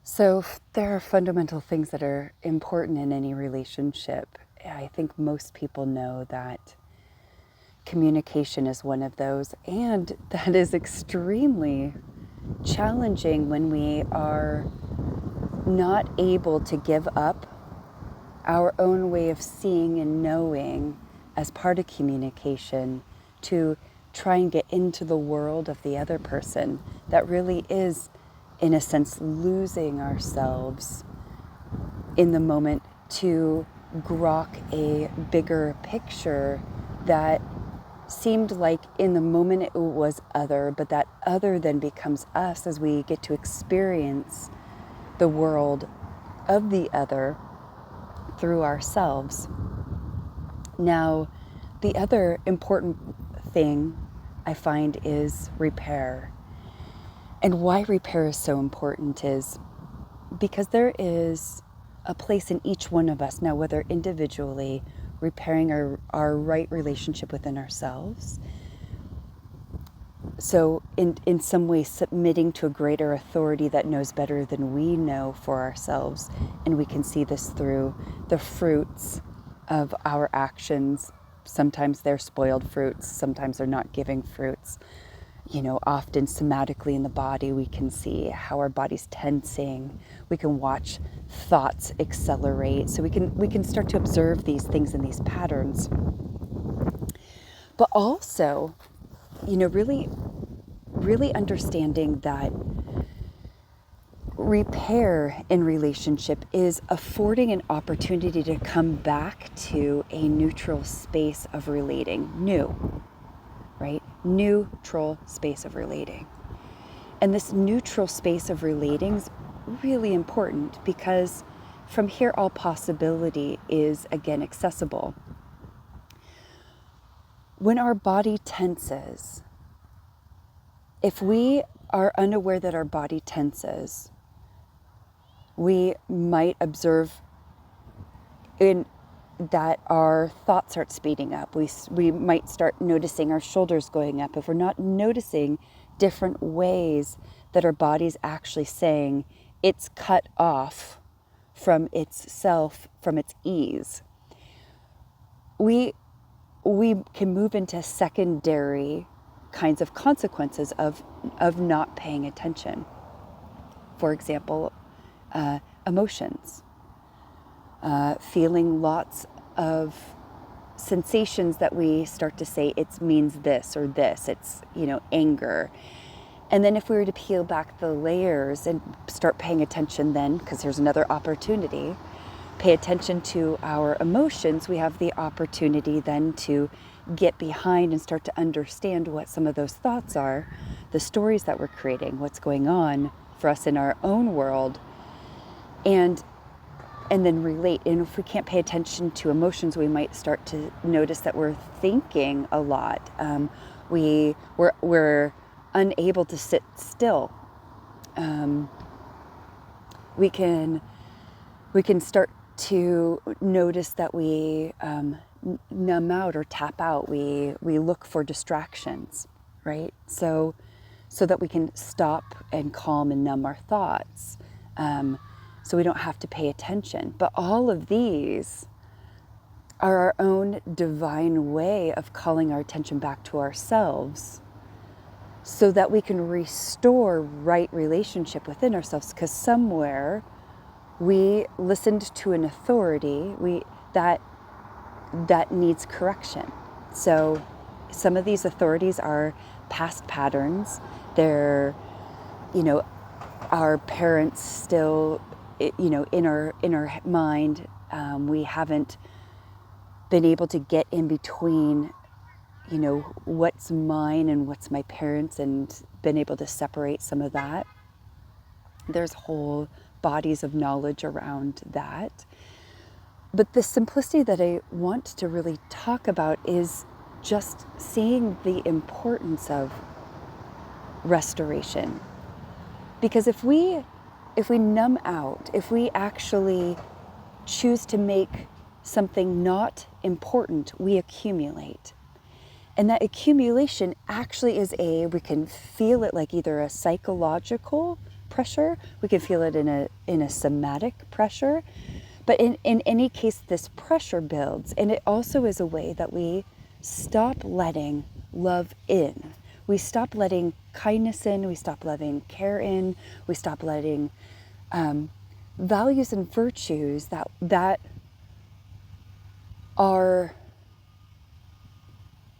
So there are fundamental things that are important in any relationship. I think most people know that communication is one of those, and that is extremely challenging when we are not able to give up our own way of seeing and knowing as part of communication to try and get into the world of the other person. That really is, in a sense, losing ourselves in the moment to grok a bigger picture that seemed like in the moment it was other, but that other then becomes us as we get to experience the world of the other through ourselves. Now, the other important thing I find is repair. And why repair is so important is because there is a place in each one of us now, whether individually, repairing our right relationship within ourselves. So in some way submitting to a greater authority that knows better than we know for ourselves. And we can see this through the fruits of our actions. Sometimes they're spoiled fruits, sometimes they're not giving fruits. Often somatically in the body, we can see how our body's tensing. We can watch thoughts accelerate. So we can start to observe these things and these patterns. But also, really, really understanding that repair in relationship is affording an opportunity to come back to a neutral space of relating, right? Neutral space of relating. And this neutral space of relating is really important because from here all possibility is again accessible. When our body tenses, if we are unaware that our body tenses, we might observe in that our thoughts start speeding up. We might start noticing our shoulders going up. If we're not noticing different ways that our body's actually saying it's cut off from its self, from its ease, we can move into secondary kinds of consequences of not paying attention. For example, emotions. Feeling lots of sensations that we start to say it means this or this. It's, anger. And then if we were to peel back the layers and start paying attention then, because here's another opportunity, pay attention to our emotions, we have the opportunity then to get behind and start to understand what some of those thoughts are, the stories that we're creating, what's going on for us in our own world, and then relate. And if we can't pay attention to emotions, we might start to notice that we're thinking a lot. We're unable to sit still. We can start to notice that we numb out or tap out. We look for distractions, right? So that we can stop and calm and numb our thoughts. So we don't have to pay attention. But all of these are our own divine way of calling our attention back to ourselves so that we can restore right relationship within ourselves, because somewhere we listened to an authority that needs correction. So some of these authorities are past patterns. They're, our parents still, in our mind. We haven't been able to get in between, what's mine and what's my parents, and been able to separate some of that. There's whole bodies of knowledge around that. But the simplicity that I want to really talk about is just seeing the importance of restoration. Because if we numb out, if we actually choose to make something not important, we accumulate. And that accumulation actually is we can feel it like either a psychological pressure. We can feel it in a somatic pressure. But in any case, this pressure builds, and it also is a way that we stop letting love in. We stop letting kindness in, we stop letting care in, we stop letting values and virtues that are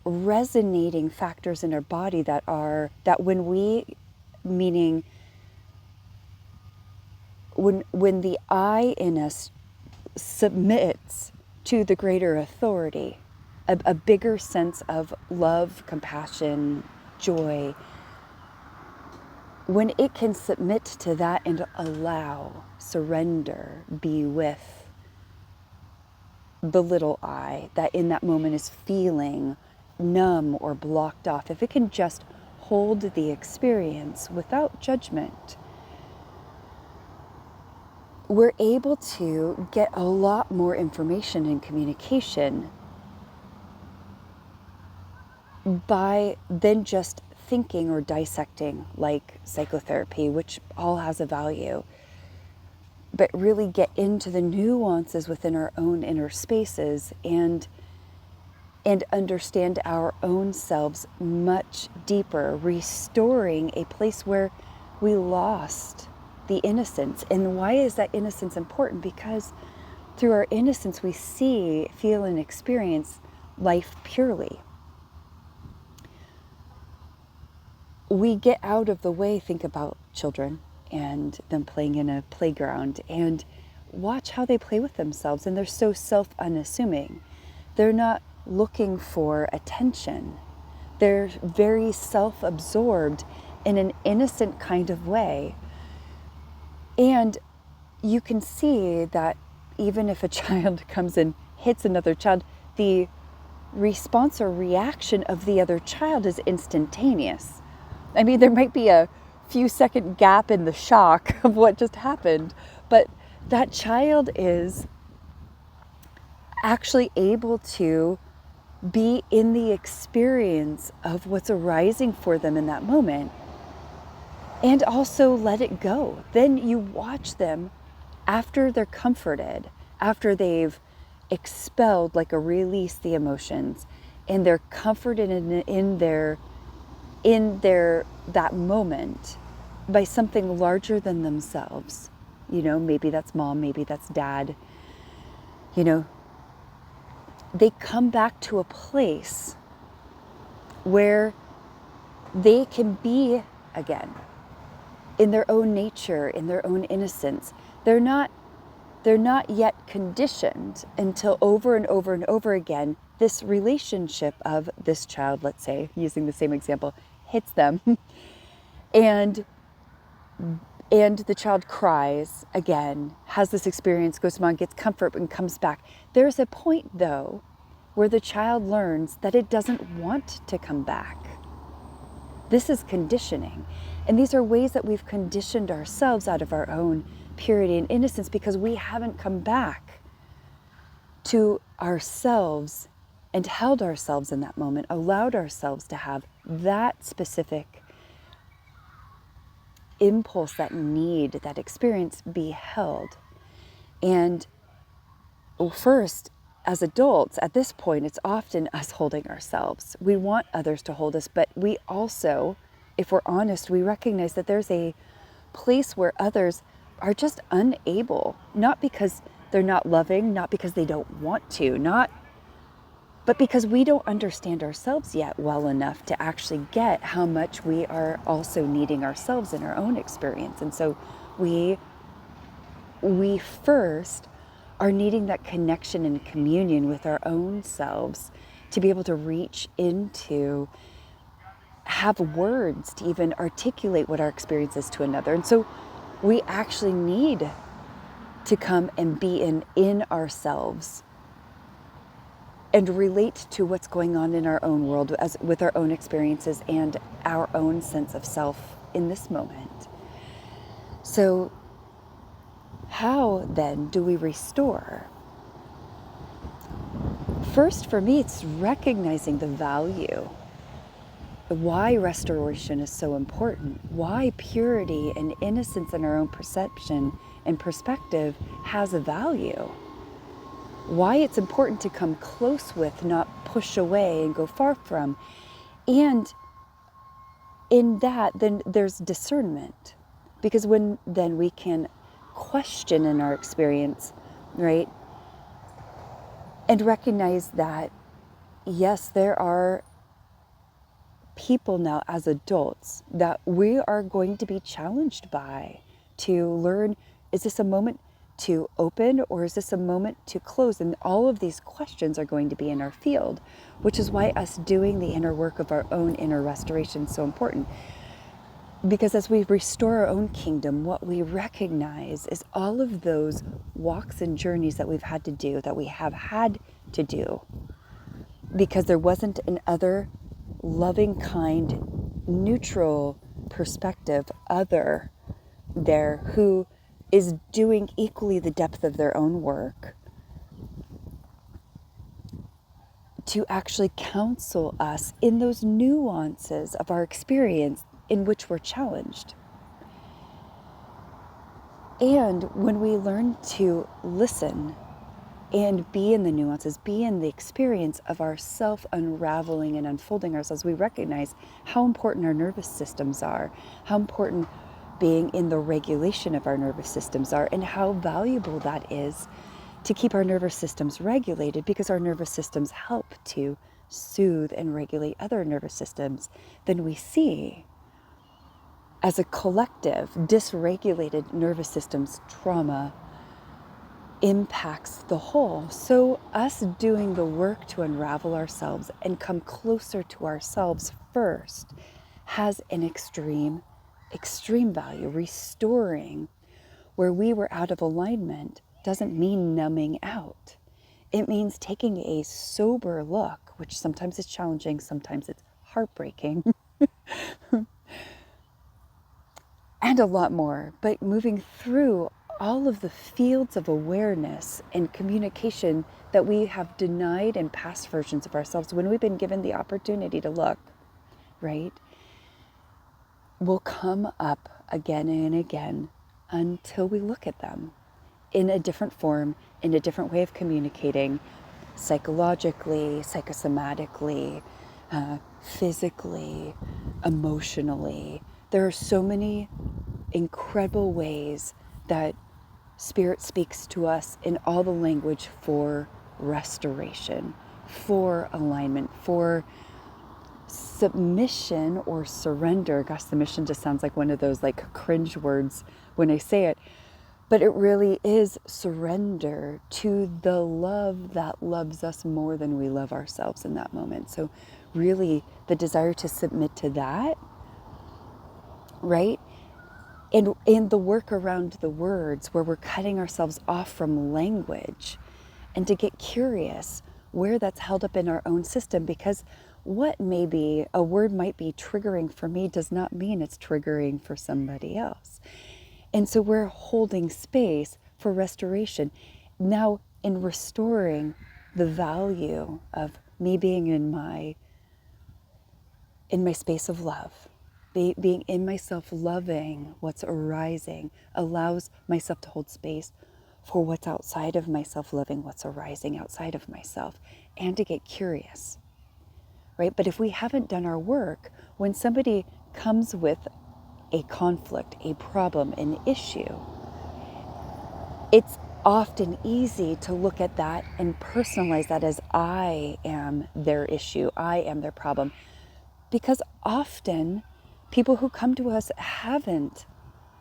resonating factors in our body that when we, meaning when the I in us submits to the greater authority, a bigger sense of love, compassion, joy, when it can submit to that and allow, surrender, be with the little I that in that moment is feeling numb or blocked off, if it can just hold the experience without judgment, we're able to get a lot more information and communication by then just thinking or dissecting, like psychotherapy, which all has a value, but really get into the nuances within our own inner spaces and understand our own selves much deeper, restoring a place where we lost the innocence. And why is that innocence important? Because through our innocence, we see, feel, and experience life purely. We get out of the way, think about children and them playing in a playground, and watch how they play with themselves. And they're so self-unassuming. They're not looking for attention. They're very self-absorbed in an innocent kind of way. And you can see that even if a child comes and hits another child, the response or reaction of the other child is instantaneous. I mean, there might be a few second gap in the shock of what just happened, but that child is actually able to be in the experience of what's arising for them in that moment and also let it go. Then you watch them after they're comforted, after they've expelled, like a release, the emotions, and they're comforted in that moment by something larger than themselves. You know, maybe that's mom, maybe that's dad. You know, they come back to a place where they can be again in their own nature, in their own innocence. They're not yet conditioned until over and over and over again, this relationship of this child, let's say, using the same example, hits them and the child cries again, has this experience, goes to mom, gets comfort, and comes back. There's a point, though, where the child learns that it doesn't want to come back. This is conditioning. And these are ways that we've conditioned ourselves out of our own purity and innocence because we haven't come back to ourselves and held ourselves in that moment, allowed ourselves to have that specific impulse, that need, that experience be held. And first, as adults, at this point, it's often us holding ourselves. We want others to hold us, but we also, if we're honest, we recognize that there's a place where others are just unable, not because they're not loving, not because they don't want to, but because we don't understand ourselves yet well enough to actually get how much we are also needing ourselves in our own experience. And so we first are needing that connection and communion with our own selves to be able to reach into, have words to even articulate what our experience is to another. And so we actually need to come and be in ourselves and relate to what's going on in our own world as with our own experiences and our own sense of self in this moment. So how then do we restore? First, for me, it's recognizing the value why restoration is so important, why purity and innocence in our own perception and perspective has a value, why it's important to come close with, not push away and go far from. And in that, then there's discernment, because when then we can question in our experience, right? And recognize that, yes, there are people now as adults that we are going to be challenged by, to learn, is this a moment to open or is this a moment to close? And all of these questions are going to be in our field, which is why us doing the inner work of our own inner restoration is so important. Because as we restore our own kingdom, what we recognize is all of those walks and journeys that we've had to do, that we have had to do, because there wasn't an other loving, kind, neutral perspective other there who is doing equally the depth of their own work to actually counsel us in those nuances of our experience in which we're challenged. And when we learn to listen and be in the nuances, be in the experience of our self-unraveling and unfolding ourselves, we recognize how important our nervous systems are, how important being in the regulation of our nervous systems are, and how valuable that is to keep our nervous systems regulated, because our nervous systems help to soothe and regulate other nervous systems. Then we see, as a collective, dysregulated nervous systems trauma impacts the whole. So us doing the work to unravel ourselves and come closer to ourselves first has an extreme value. Restoring where we were out of alignment doesn't mean numbing out. It means taking a sober look, which sometimes is challenging, sometimes it's heartbreaking, and a lot more, but moving through all of the fields of awareness and communication that we have denied in past versions of ourselves when we've been given the opportunity to look, right, will come up again and again until we look at them in a different form, in a different way of communicating, psychologically, psychosomatically, physically, emotionally. There are so many incredible ways that Spirit speaks to us in all the language for restoration, for alignment, for submission or surrender. Gosh, submission just sounds like one of those like cringe words when I say it, but it really is surrender to the love that loves us more than we love ourselves in that moment. So really the desire to submit to that, right? And in the work around the words, where we're cutting ourselves off from language, and to get curious where that's held up in our own system, because what maybe a word might be triggering for me does not mean it's triggering for somebody else. And so we're holding space for restoration. Now, in restoring the value of me being in my space of love, being in myself, loving what's arising, allows myself to hold space for what's outside of myself, loving what's arising outside of myself, and to get curious, right? But if we haven't done our work, when somebody comes with a conflict, a problem, an issue, it's often easy to look at that and personalize that as I am their issue, I am their problem. Because often people who come to us haven't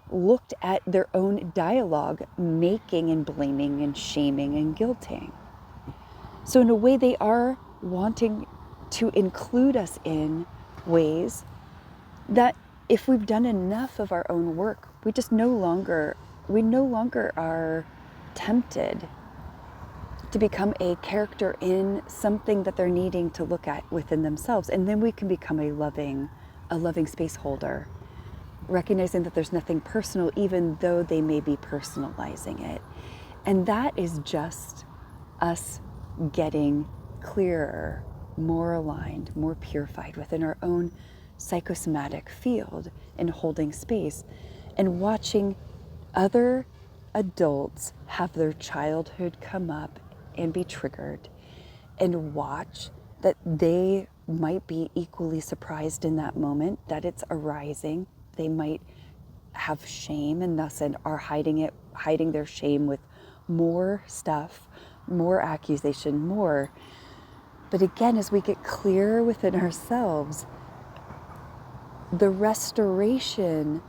looked at their own dialogue, making and blaming and shaming and guilting. So in a way, they are wanting to include us in ways that if we've done enough of our own work, we no longer are tempted to become a character in something that they're needing to look at within themselves. And then we can become a loving space holder, recognizing that there's nothing personal, even though they may be personalizing it. And that is just us getting clearer more aligned, more purified within our own psychosomatic field, and holding space and watching other adults have their childhood come up and be triggered, and watch that they might be equally surprised in that moment that it's arising. They might have shame and thus are hiding their shame with more stuff, more accusation, more. But again, as we get clearer within ourselves, the restoration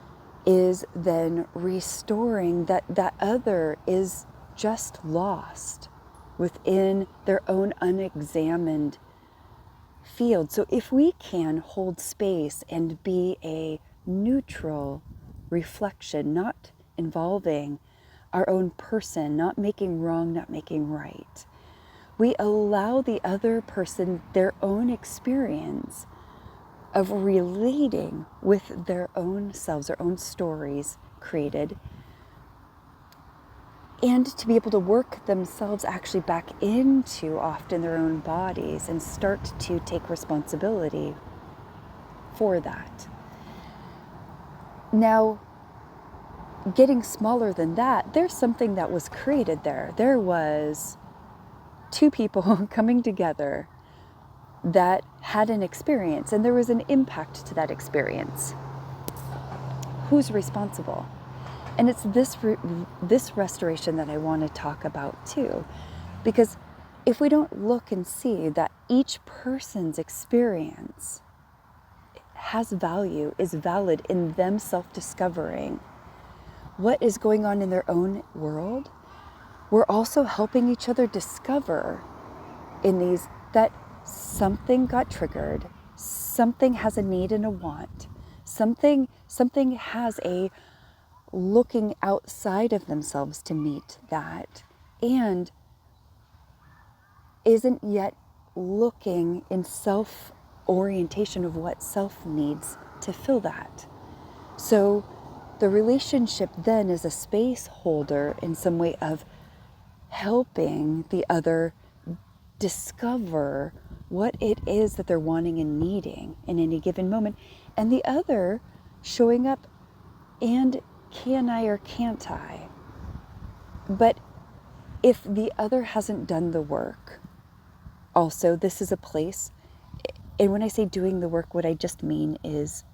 is then restoring that other is just lost within their own unexamined field. So if we can hold space and be a neutral reflection, not involving our own person, not making wrong, not making right, we allow the other person their own experience of relating with their own selves, their own stories created, and to be able to work themselves actually back into often their own bodies and start to take responsibility for that. Now, getting smaller than that, there's something that was created there. There was two people coming together that had an experience, and there was an impact to that experience. Who's responsible? And it's this restoration that I want to talk about too, because if we don't look and see that each person's experience has value, is valid in them self-discovering what is going on in their own world, we're also helping each other discover in these that something got triggered, something has a need and a want, something has a looking outside of themselves to meet that, and isn't yet looking in self-orientation of what self needs to fill that. So the relationship then is a space holder in some way of helping the other discover what it is that they're wanting and needing in any given moment, and the other showing up and can I or can't I? But if the other hasn't done the work, also this is a place, and when I say doing the work, what I just mean is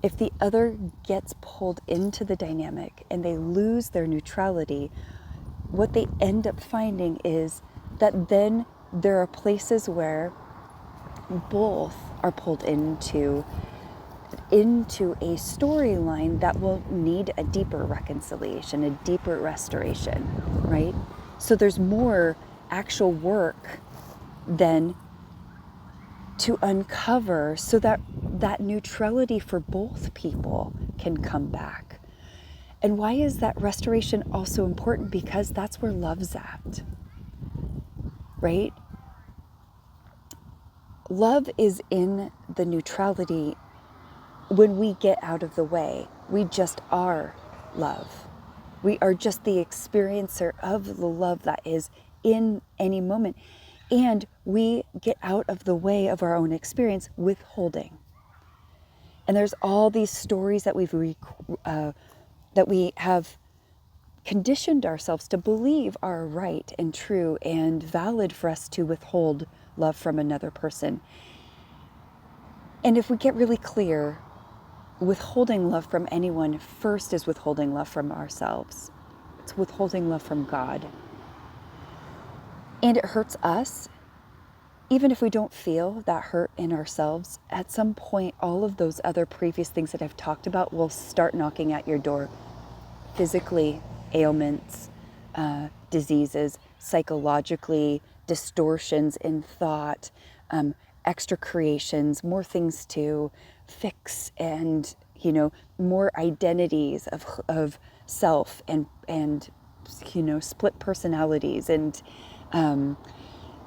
if the other gets pulled into the dynamic and they lose their neutrality, what they end up finding is that then there are places where both are pulled into a storyline that will need a deeper reconciliation, a deeper restoration, right? So there's more actual work then to uncover so that neutrality for both people can come back. And why is that restoration also important? Because that's where love's at, right? Love is in the neutrality. When we get out of the way, we just are love. We are just the experiencer of the love that is in any moment. And we get out of the way of our own experience withholding. And there's all these stories that we have conditioned ourselves to believe are right and true and valid for us to withhold love from another person. And if we get really clear, withholding love from anyone first is withholding love from ourselves. It's withholding love from God. And it hurts us. Even if we don't feel that hurt in ourselves, at some point, all of those other previous things that I've talked about will start knocking at your door. Physically, ailments, diseases, psychologically, distortions in thought, extra creations, more things to fix, and more identities of self and split personalities, and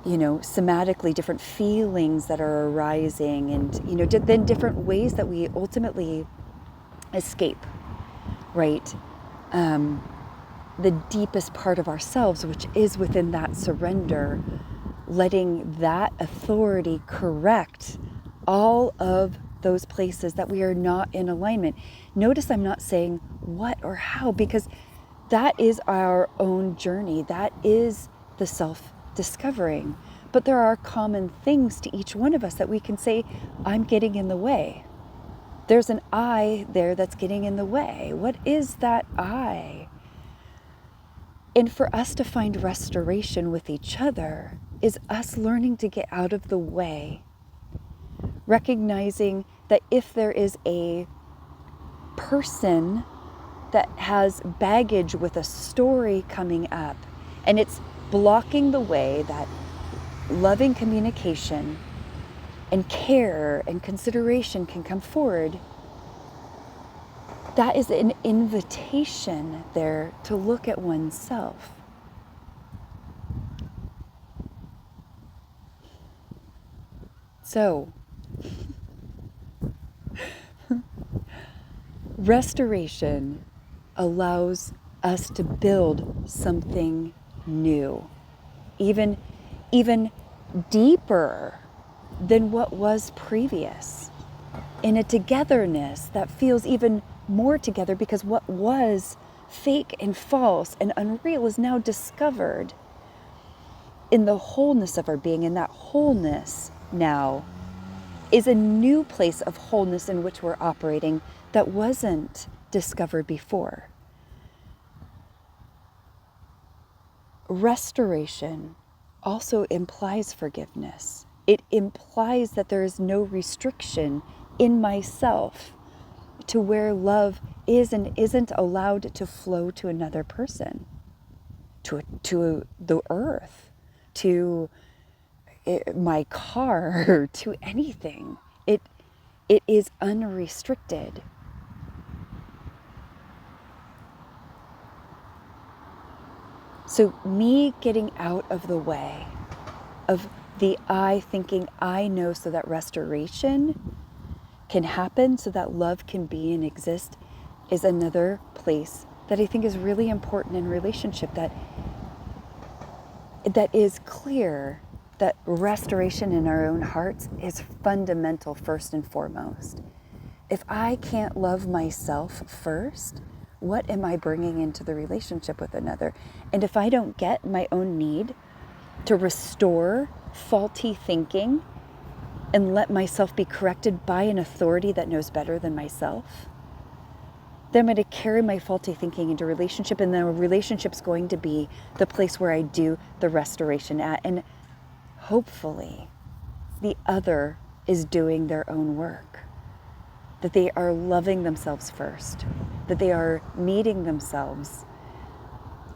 somatically different feelings that are arising, and then different ways that we ultimately escape, right? The deepest part of ourselves, which is within that surrender, letting that authority correct all of those places that we are not in alignment. Notice I'm not saying what or how, because that is our own journey. That is the self-discovering. But there are common things to each one of us that we can say, I'm getting in the way. There's an I there that's getting in the way. What is that I? And for us to find restoration with each other is us learning to get out of the way, recognizing that if there is a person that has baggage with a story coming up and it's blocking the way that loving communication and care and consideration can come forward, that is an invitation there to look at oneself. So, restoration allows us to build something new, even deeper than what was previous, in a togetherness that feels even more together, because what was fake and false and unreal is now discovered in the wholeness of our being, and that wholeness now is a new place of wholeness in which we're operating that wasn't discovered before. Restoration also implies forgiveness. It implies that there is no restriction in myself to where love is and isn't allowed to flow to another person, to the earth, to my car, to anything. It is unrestricted. So me getting out of the way of the I thinking I know so that restoration can happen, so that love can be and exist, is another place that I think is really important in relationship, that is clear that restoration in our own hearts is fundamental first and foremost. If I can't love myself first, what am I bringing into the relationship with another? And if I don't get my own need to restore faulty thinking and let myself be corrected by an authority that knows better than myself, then I'm going to carry my faulty thinking into relationship, and then a relationship's going to be the place where I do the restoration at. And hopefully the other is doing their own work, that they are loving themselves first, that they are meeting themselves,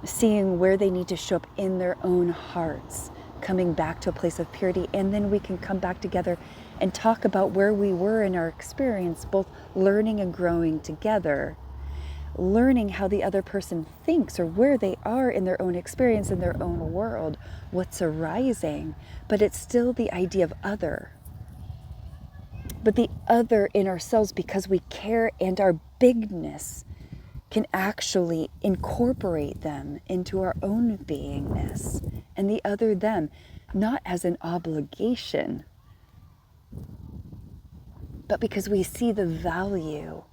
seeing where they need to show up in their own hearts, coming back to a place of purity. And then we can come back together and talk about where we were in our experience, both learning and growing together, learning how the other person thinks or where they are in their own experience, in their own world, what's arising. But it's still the idea of other. But the other in ourselves, because we care and our bigness can actually incorporate them into our own beingness, and the other them, not as an obligation, but because we see the value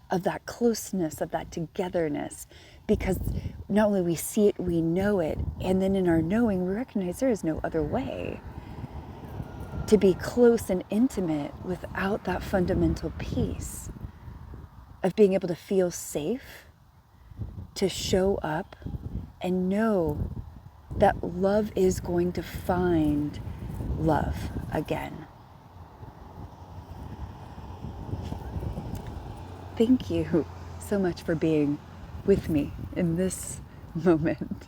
of that closeness, of that togetherness, because not only we see it, we know it, and then in our knowing, we recognize there is no other way to be close and intimate without that fundamental piece of being able to feel safe, to show up and know that love is going to find love again. Thank you so much for being with me in this moment.